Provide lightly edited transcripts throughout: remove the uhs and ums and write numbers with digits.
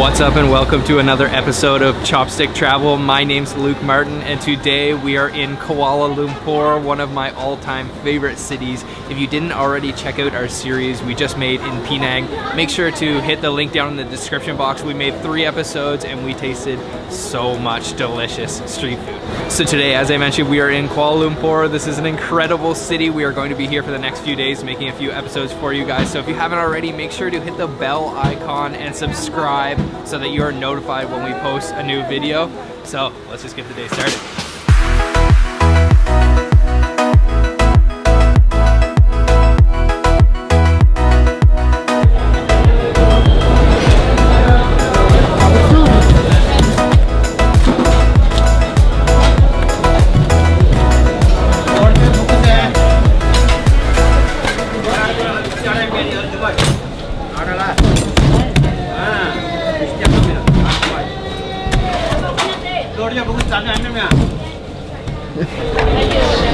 What's up and welcome to another episode of Chopstick Travel. My name's Luke Martin and today we are in Kuala Lumpur, one of my all-time favorite cities. If you didn't already check out our series we just made in Penang, make sure to hit the link down in the description box. We made 3 episodes and we tasted so much delicious street food. So today, as I mentioned, we are in Kuala Lumpur. This is an incredible city. We are going to be here for the next few days making a few episodes for you guys. So if you haven't already, make sure to hit the bell icon and subscribe so that you are notified when we post a new video. So let's just get the day started.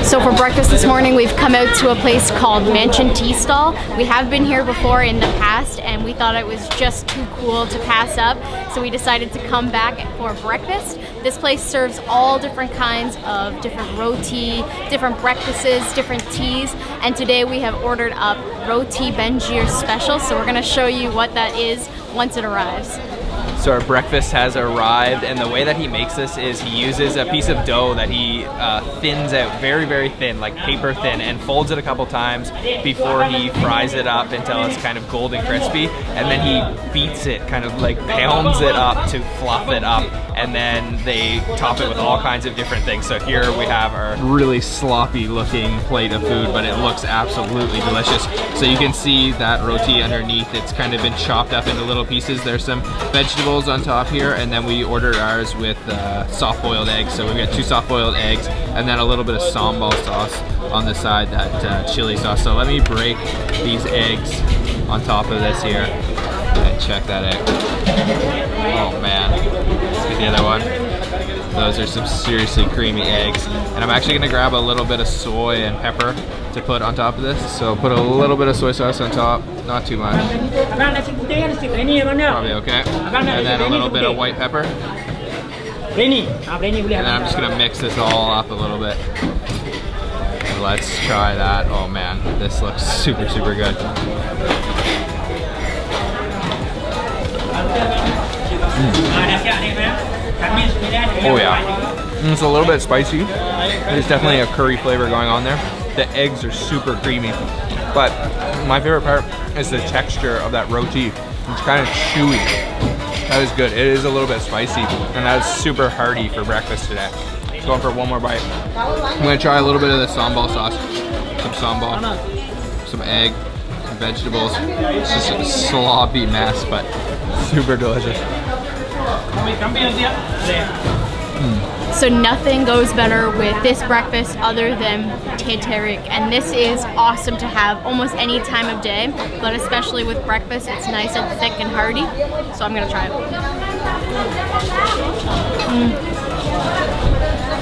So for breakfast this morning, we've come out to a place called Mansion Tea Stall. We have been here before in the past and we thought it was just too cool to pass up. So we decided to come back for breakfast. This place serves all different kinds of different roti, different breakfasts, different teas. And today we have ordered up roti banjir special. So we're gonna show you what that is once it arrives. So our breakfast has arrived, and the way that he makes this is he uses a piece of dough that he thins out very, very thin, like paper thin, and folds it a couple times before he fries it up until it's kind of golden crispy, and then he beats it, kind of like pounds it up to fluff it up, and then they top it with all kinds of different things. So here we have our really sloppy looking plate of food, but it looks absolutely delicious. So you can see that roti underneath, it's kind of been chopped up into little pieces. There's some vegetables on top here, and then we ordered ours with soft-boiled eggs. So we've got 2 soft-boiled eggs and then a little bit of sambal sauce on the side, that chili sauce. So let me break these eggs on top of this here and check that out. Oh man, let's get the other one. Those are some seriously creamy eggs. And I'm actually gonna grab a little bit of soy and pepper to put on top of this. So put a little bit of soy sauce on top, not too much. Probably okay. And then a little bit of white pepper. And then I'm just gonna mix this all up a little bit. And let's try that. Oh man, this looks super, super good. Oh yeah, it's a little bit spicy. There's definitely a curry flavor going on there. The eggs are super creamy, but my favorite part is the texture of that roti. It's kind of chewy. That is good. It is a little bit spicy, and that is super hearty for breakfast today. Going for one more bite. I'm gonna try a little bit of the sambal sauce. Some sambal, some egg, some vegetables. It's just a sloppy mess, but super delicious. So nothing goes better with this breakfast other than teh tarik, and this is awesome to have almost any time of day, but especially with breakfast it's nice and thick and hearty, so I'm gonna try it.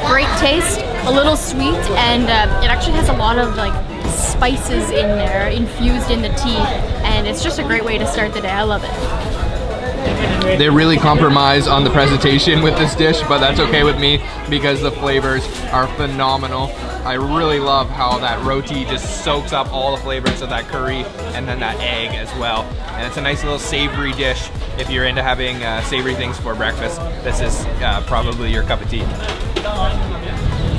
Great taste, a little sweet, and it actually has a lot of like spices in there infused in the tea, and it's just a great way to start the day. I love it. They really compromise on the presentation with this dish, but that's okay with me because the flavors are phenomenal. I really love how that roti just soaks up all the flavors of that curry and then that egg as well. And it's a nice little savory dish if you're into having savory things for breakfast. This is probably your cup of tea.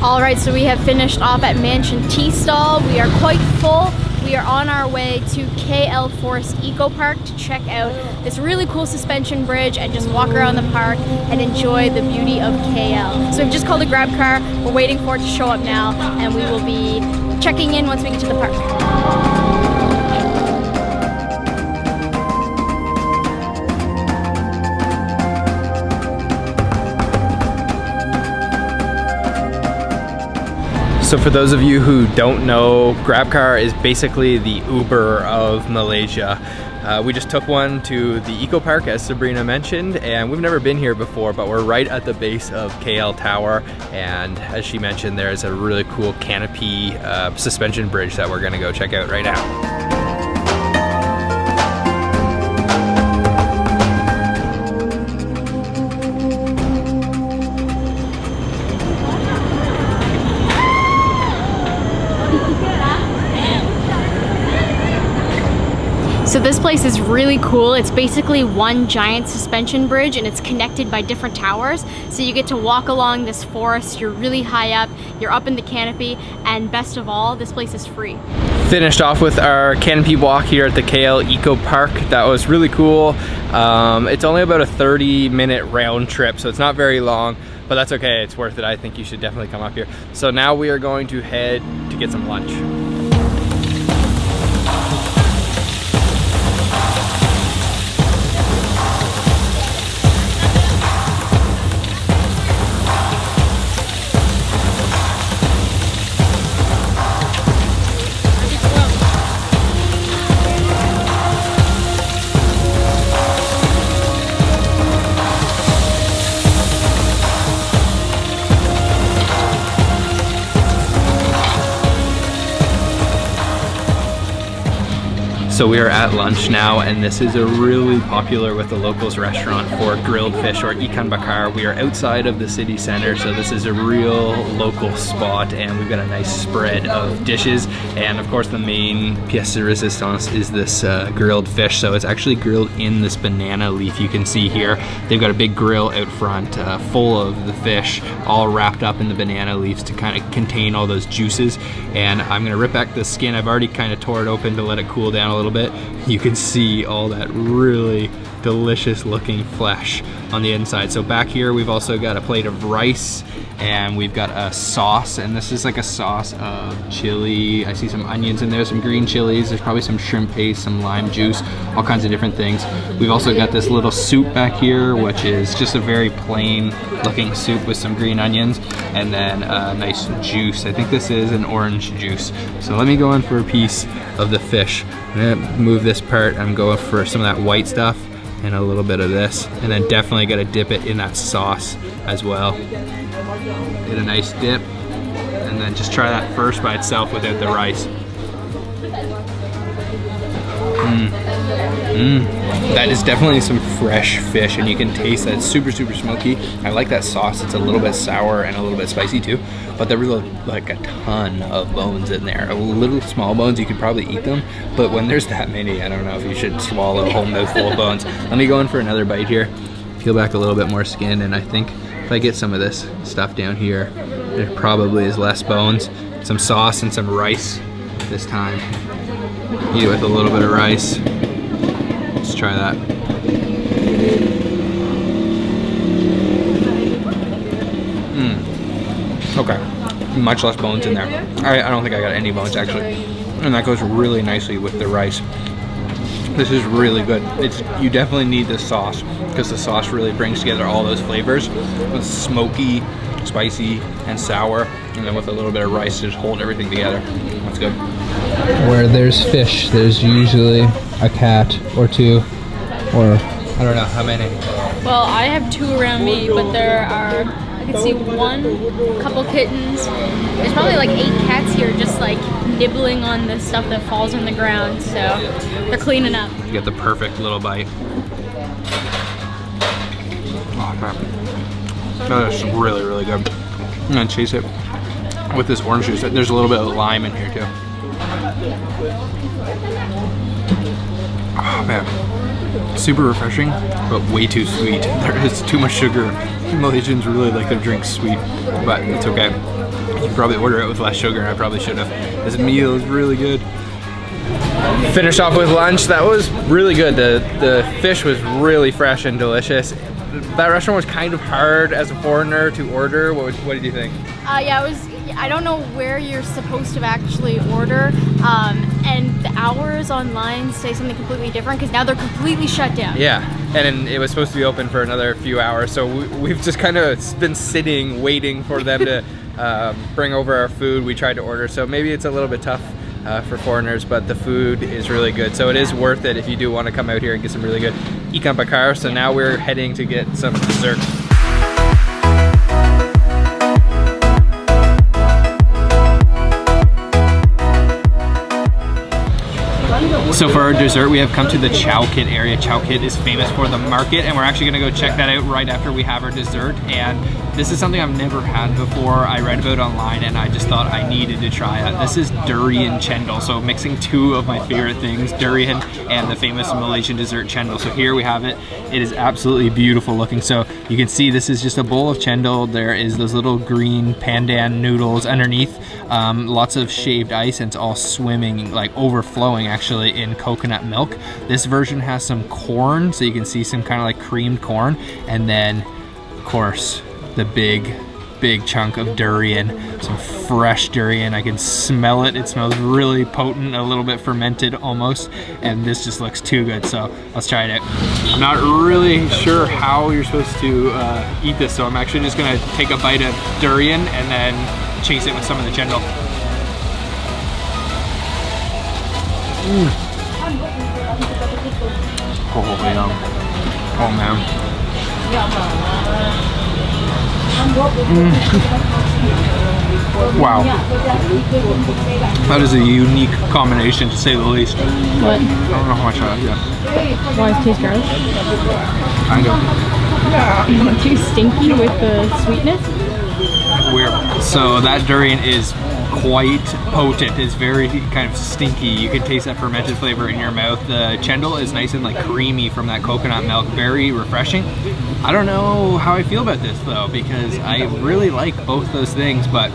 Alright, so we have finished off at Mansion Tea Stall. We are quite full. We are on our way to KL Forest Eco Park to check out this really cool suspension bridge and just walk around the park and enjoy the beauty of KL. So we've just called a grab car. We're waiting for it to show up now, and we will be checking in once we get to the park. So for those of you who don't know, GrabCar is basically the Uber of Malaysia. We just took one to the Eco Park, as Sabrina mentioned, and we've never been here before, but we're right at the base of KL Tower, and as she mentioned, there's a really cool canopy suspension bridge that we're gonna go check out right now. So this place is really cool. It's basically one giant suspension bridge and it's connected by different towers. So you get to walk along this forest, you're really high up, you're up in the canopy, and best of all, this place is free. Finished off with our canopy walk here at the KL Eco Park. That was really cool. It's only about a 30-minute round trip, so it's not very long, but that's okay, it's worth it. I think you should definitely come up here. So now we are going to head to get some lunch. So we are at lunch now, and this is a really popular with the locals restaurant for grilled fish, or ikan bakar. We are outside of the city center, so this is a real local spot, and we've got a nice spread of dishes. And of course the main pièce de résistance is this grilled fish. So it's actually grilled in this banana leaf you can see here. They've got a big grill out front full of the fish, all wrapped up in the banana leaves to kind of contain all those juices. And I'm gonna rip back the skin. I've already kind of tore it open to let it cool down a little bit. You can see all that really delicious looking flesh on the inside. So back here we've also got a plate of rice, and we've got a sauce, and this is like a sauce of chili. I see some onions in there, some green chilies, there's probably some shrimp paste, some lime juice, all kinds of different things. We've also got this little soup back here, which is just a very plain looking soup with some green onions, and then a nice juice. I think this is an orange juice. So let me go in for a piece of the fish. I'm gonna move this part. I'm going for some of that white stuff and a little bit of this, and then definitely gotta dip it in that sauce as well. Get a nice dip, and then just try that first by itself without the rice. That is definitely some fresh fish, and you can taste that it's super smoky. I like that sauce. It's a little bit sour and a little bit spicy too, but there was like a ton of bones in there. A little small bones, you could probably eat them, but when there's that many, I don't know if you should swallow a whole mouthful of bones. Let me go in for another bite here. Peel back a little bit more skin, and I think if I get some of this stuff down here, there probably is less bones. Some sauce and some rice this time. Eat it with a little bit of rice. Let's try that. Okay, much less bones in there. I don't think I got any bones actually. And that goes really nicely with the rice. This is really good. You definitely need this sauce, because the sauce really brings together all those flavors. With smoky, spicy, and sour, and then with a little bit of rice to just hold everything together. That's good. Where there's fish, there's usually a cat or two, or I don't know how many. Well, I have 2 around me, but there are, I can see 1, couple kittens. There's probably like 8 cats here just like nibbling on the stuff that falls on the ground, so they're cleaning up. You get the perfect little bite. Oh man, that is really good. I'm gonna chase it with this orange juice. There's a little bit of lime in here too. Oh man, super refreshing, but way too sweet. There is too much sugar. Malaysians really like their drinks sweet, but it's okay. You can probably order it with less sugar, and I probably should have. This meal is really good. Finished off with lunch. That was really good. The fish was really fresh and delicious. That restaurant was kind of hard as a foreigner to order. What did you think? Yeah, it was. I don't know where you're supposed to actually order, and the hours online say something completely different because now they're completely shut down. Yeah, and it was supposed to be open for another few hours, so we've just kind of been sitting waiting for them to bring over our food. We tried to order, so maybe it's a little bit tough for foreigners, but the food is really good, so it is worth it if you do want to come out here and get some really good ikan bakar. So now we're heading to get some dessert. So for our dessert, we have come to the Chow Kit area. Chow Kit is famous for the market, and we're actually gonna go check that out right after we have our dessert. And this is something I've never had before. I read about it online and I just thought I needed to try it. This is durian cendol, so mixing two of my favorite things, durian and the famous Malaysian dessert cendol. So here we have it. It is absolutely beautiful looking. So you can see this is just a bowl of cendol. There is those little green pandan noodles underneath, lots of shaved ice, and it's all swimming, like overflowing actually, in coconut milk. This version has some corn, so you can see some kind of like creamed corn, and then of course the big chunk of durian, some fresh durian. I can smell it. It smells really potent, a little bit fermented almost, and this just looks too good, so let's try it out. I'm not really sure how you're supposed to eat this, so I'm actually just gonna take a bite of durian and then chase it with some of the cendol. Oh yeah. Oh man. Wow. That is a unique combination, to say the least. What? I don't know how much I like that. Why does it taste garlic? Kind of. Too stinky with the sweetness? Weird. So that durian is quite potent. It's very kind of stinky. You can taste that fermented flavor in your mouth. The cendol is nice and like creamy from that coconut milk. Very refreshing. I don't know how I feel about this though, because I really like both those things, but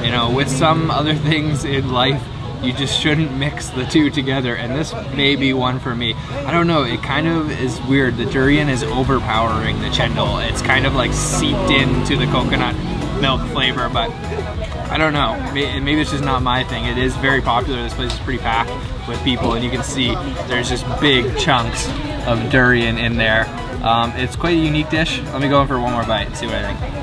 you know, with some other things in life, you just shouldn't mix the two together, and this may be one for me. I don't know, it kind of is weird. The durian is overpowering the cendol. It's kind of like seeped into the coconut milk flavor, but I don't know, maybe it's just not my thing. It is very popular. This place is pretty packed with people, and you can see there's just big chunks of durian in there. It's quite a unique dish. Let me go in for one more bite and see what I think.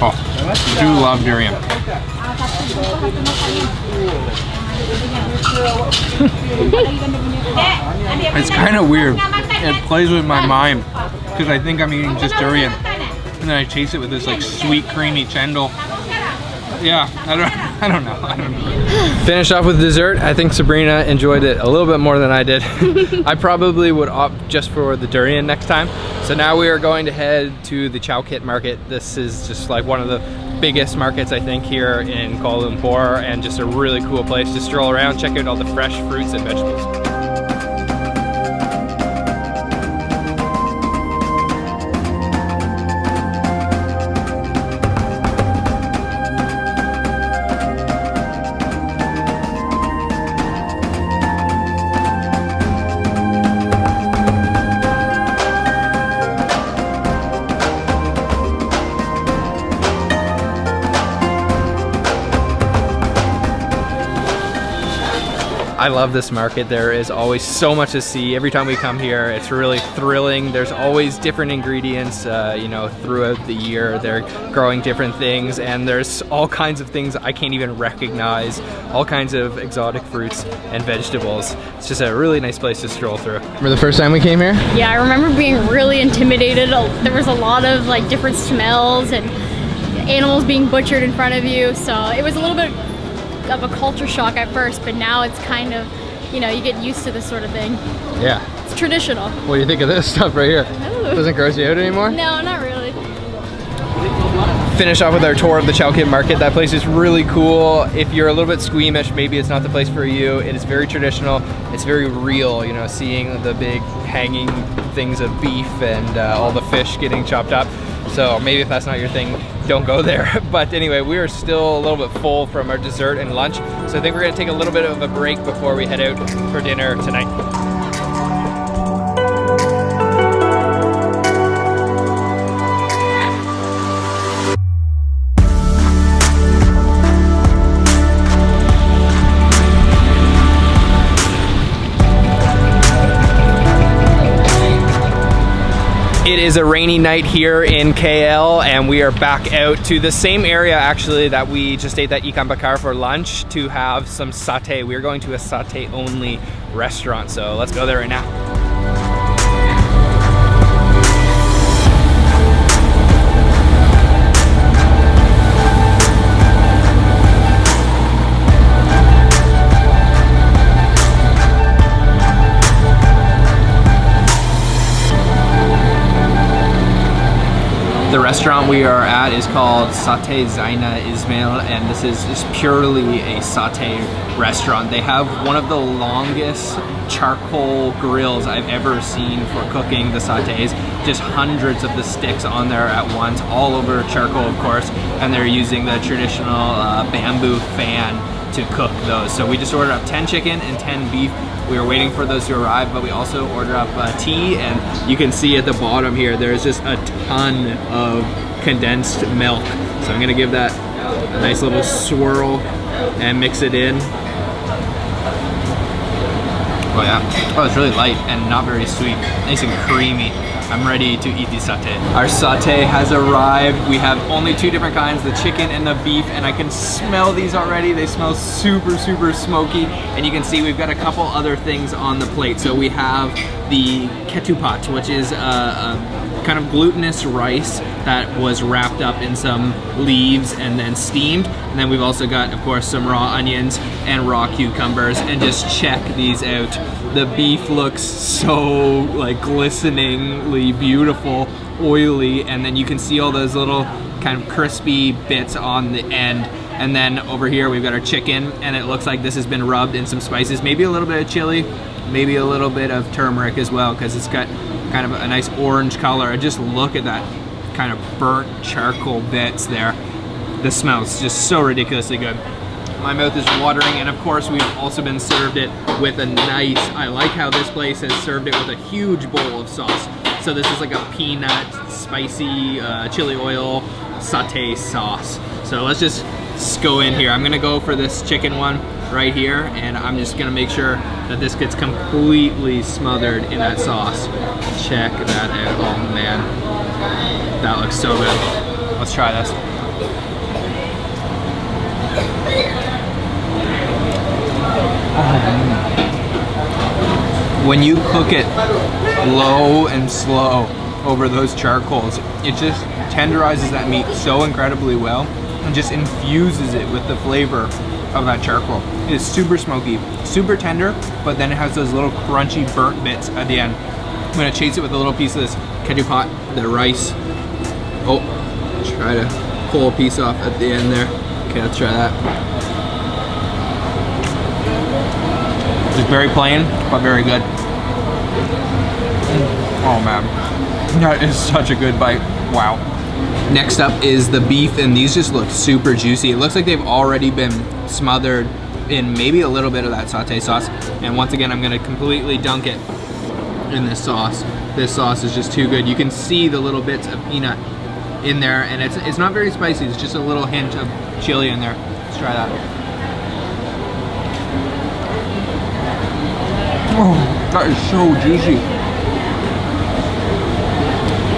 Oh, I do love durian. It's kind of weird. It plays with my mind because I think I'm eating just durian, and then I chase it with this like sweet, creamy cendol. Yeah, I don't know. Finished off with dessert. I think Sabrina enjoyed it a little bit more than I did. I probably would opt just for the durian next time. So now we are going to head to the Chow Kit market. This is just like one of the biggest markets I think here in Kuala Lumpur, and just a really cool place to stroll around, check out all the fresh fruits and vegetables. I love this market. There is always so much to see. Every time we come here, it's really thrilling. There's always different ingredients, you know, throughout the year. They're growing different things, and there's all kinds of things I can't even recognize, all kinds of exotic fruits and vegetables. It's just a really nice place to stroll through. Remember the first time we came here? Yeah, I remember being really intimidated. There was a lot of like different smells and animals being butchered in front of you, so it was a little bit of a culture shock at first, but now it's kind of, you know, you get used to this sort of thing. Yeah. It's traditional. What do you think of this stuff right here? Ooh. Doesn't gross you out anymore? No, not really. Finish off with our tour of the Chow Kit market. That place is really cool. If you're a little bit squeamish, maybe it's not the place for you. It is very traditional. It's very real, you know, seeing the big hanging things of beef and all the fish getting chopped up. So maybe if that's not your thing, don't go there. But anyway, we are still a little bit full from our dessert and lunch. So I think we're gonna take a little bit of a break before we head out for dinner tonight. It is a rainy night here in KL, and we are back out to the same area actually that we just ate that ikan bakar for lunch to have some satay. We're going to a satay only restaurant, so let's go there right now. restaurant we are at is called Satay Zaina Ismail, and this is just purely a satay restaurant. They have one of the longest charcoal grills I've ever seen for cooking the satays. Just hundreds of the sticks on there at once, all over charcoal of course, and they're using the traditional bamboo fan to cook those. So we just ordered up 10 chicken and 10 beef. We were waiting for those to arrive, but we also ordered up tea, and you can see at the bottom here, there's just a ton of condensed milk. So I'm gonna give that a nice little swirl and mix it in. Oh yeah, oh it's really light and not very sweet, nice and creamy. I'm ready to eat the satay. Our satay has arrived. We have only 2 different kinds, the chicken and the beef, and I can smell these already. They smell super, super smoky. And you can see we've got a couple other things on the plate. So we have the ketupat, which is a kind of glutinous rice that was wrapped up in some leaves and then steamed. And then we've also got, of course, some raw onions and raw cucumbers. And just check these out. The beef looks so like glisteningly beautiful, oily, and then you can see all those little kind of crispy bits on the end. And then over here we've got our chicken, and it looks like this has been rubbed in some spices, maybe a little bit of chili, maybe a little bit of turmeric as well, because it's got kind of a nice orange color. And just look at that kind of burnt charcoal bits there. The smell's just so ridiculously good. My mouth is watering, and of course we've also been served it with a nice, I like how this place has served it with a huge bowl of sauce. So this is like a peanut, spicy, chili oil, satay sauce. So let's just go in here. I'm gonna go for this chicken one right here, and I'm just gonna make sure that this gets completely smothered in that sauce. Check that out, oh man. That looks so good. Let's try this. When you cook it low and slow over those charcoals, it just tenderizes that meat so incredibly well and just infuses it with the flavor of that charcoal. It is super smoky, super tender, but then it has those little crunchy burnt bits at the end. I'm gonna chase it with a little piece of this ketupat, the rice. Oh, try to pull a piece off at the end there. Okay, let's try that. Just very plain, but very good. Oh man, that is such a good bite. Wow. Next up is the beef, and these just look super juicy. It looks like they've already been smothered in maybe a little bit of that satay sauce. And once again, I'm gonna completely dunk it in this sauce. This sauce is just too good. You can see the little bits of peanut in there, and it's not very spicy. It's just a little hint of chili in there. Let's try that. Oh, that is so juicy.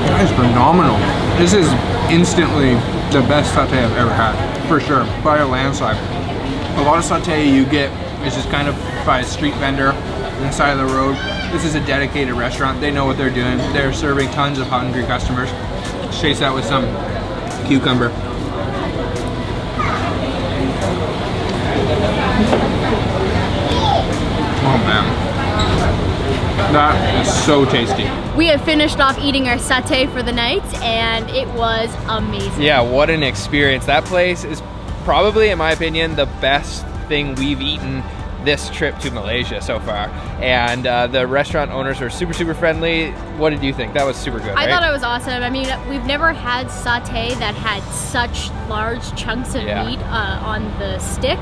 That is phenomenal. This is instantly the best satay I've ever had, for sure, by a landslide. A lot of satay you get is just kind of by a street vendor on the side of the road. This is a dedicated restaurant. They know what they're doing. They're serving tons of hungry customers. Chase that with some cucumber. Oh man. That is so tasty. We have finished off eating our satay for the night, and it was amazing. Yeah, what an experience. That place is probably, in my opinion, the best thing we've eaten this trip to Malaysia so far. And the restaurant owners were super, super friendly. What did you think? That was super good, I right? thought it was awesome. I mean, we've never had satay that had such large chunks of meat on the stick,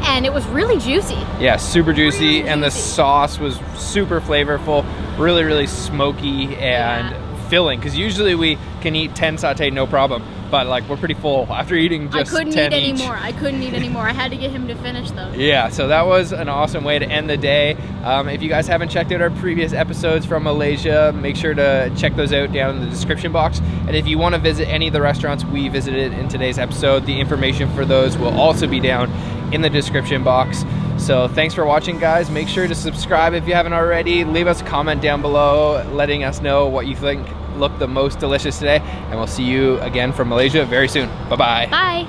and it was really juicy. Yeah, super juicy, really and the sauce was super flavorful, really, really smoky and filling, because usually we can eat 10 satay no problem, but like we're pretty full after eating just 10 each. I couldn't eat anymore. I couldn't eat anymore. I had to get him to finish them. Yeah, so that was an awesome way to end the day. If you guys haven't checked out our previous episodes from Malaysia, make sure to check those out down in the description box. And if you want to visit any of the restaurants we visited in today's episode, the information for those will also be down in the description box. So thanks for watching, guys. Make sure to subscribe if you haven't already. Leave us a comment down below letting us know what you think looked the most delicious today, and we'll see you again from Malaysia very soon. Bye-bye. Bye.